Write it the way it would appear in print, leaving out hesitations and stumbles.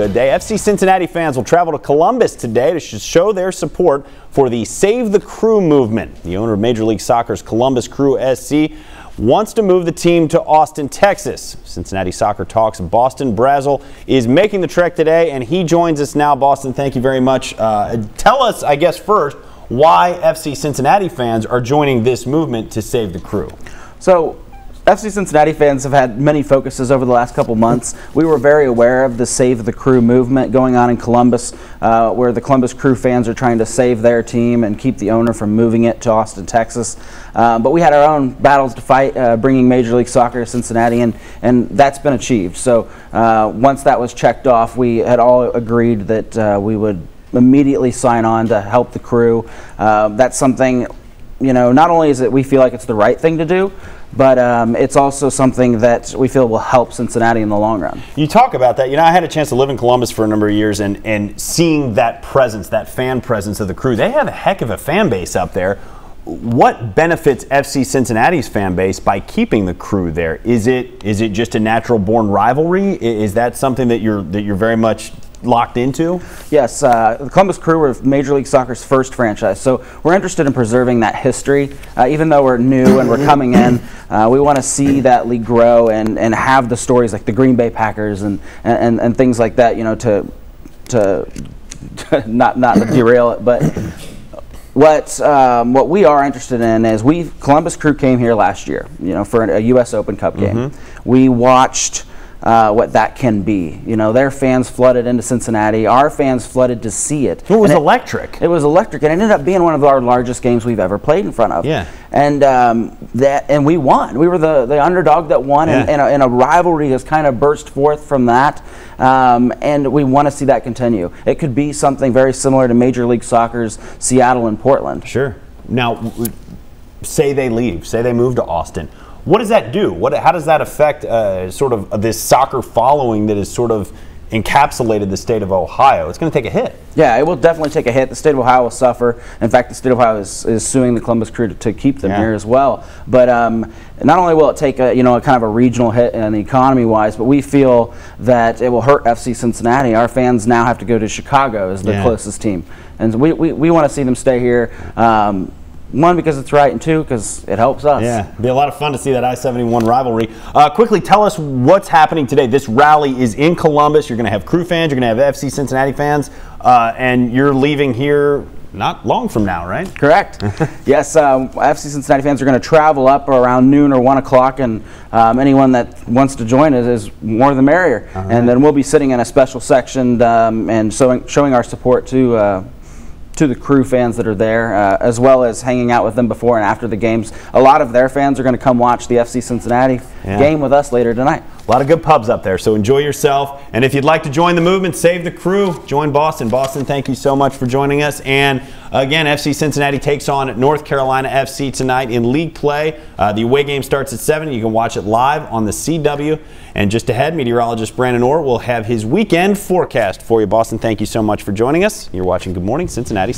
good day. FC Cincinnati fans will travel to Columbus today to show their support for the Save the Crew movement. The owner of Major League Soccer's Columbus Crew SC wants to move the team to Austin, Texas. Cincinnati Soccer Talks Boston Brazzell is making the trek today, and he joins us now. Boston, thank you very much. Tell us, I guess, first, why FC Cincinnati fans are joining this movement to Save the Crew. So, FC Cincinnati fans have had many focuses over the last couple months. We were very aware of the Save the Crew movement going on in Columbus, where the Columbus Crew fans are trying to save their team and keep the owner from moving it to Austin, Texas. But we had our own battles to fight, bringing Major League Soccer to Cincinnati, and that's been achieved. So once that was checked off, we had all agreed that we would immediately sign on to help the Crew. That's something, you know, not only is it we feel like it's the right thing to do, but it's also something that we feel will help Cincinnati in the long run. You talk about that. You know, I had a chance to live in Columbus for a number of years, and seeing that presence, that fan presence of the Crew, they have a heck of a fan base up there. What benefits FC Cincinnati's fan base by keeping the Crew there? Is it just a natural born rivalry? Is that something that you're very much locked into? Yes, the Columbus Crew were Major League Soccer's first franchise, so we're interested in preserving that history. Even though we're new and we're coming in, we want to see that league grow and have the stories like the Green Bay Packers and things like that, you know, to not derail it. But what we are interested in is Columbus Crew came here last year, you know, for a U.S. Open Cup game. We watched what that can be. You know, their fans flooded into Cincinnati. Our fans flooded to see it. It was electric. It was electric, and it ended up being one of our largest games we've ever played in front of. Yeah. And we won. We were the underdog that won, yeah. and a rivalry has kind of burst forth from that. And we want to see that continue. It could be something very similar to Major League Soccer's Seattle and Portland. Sure. Now, say they leave. Say they move to Austin. What does that do? How does that affect sort of this soccer following that has sort of encapsulated the state of Ohio? It's going to take a hit. Yeah, it will definitely take a hit. The state of Ohio will suffer. In fact, the state of Ohio is suing the Columbus Crew to keep them here as well. But not only will it take a kind of a regional hit in the economy-wise, but we feel that it will hurt FC Cincinnati. Our fans now have to go to Chicago as the closest team, and we want to see them stay here. One, because it's right, and two, because it helps us. Yeah, it'll be a lot of fun to see that I-71 rivalry. Quickly, tell us what's happening today. This rally is in Columbus. You're going to have Crew fans. You're going to have FC Cincinnati fans. And you're leaving here not long from now, right? Correct. Yes, FC Cincinnati fans are going to travel up around noon or 1 o'clock, and anyone that wants to join us is more the merrier. And then we'll be sitting in a special section and showing our support to the Crew fans that are there, as well as hanging out with them before and after the games. A lot of their fans are going to come watch the FC Cincinnati game with us later tonight. A lot of good pubs up there, so enjoy yourself. And if you'd like to join the movement, Save the Crew, join Boston. Boston, thank you so much for joining us. And again, FC Cincinnati takes on North Carolina FC tonight in league play. The away game starts at 7. You can watch it live on the CW. And just ahead, meteorologist Brandon Orr will have his weekend forecast for you. Boston, thank you so much for joining us. You're watching Good Morning Cincinnati.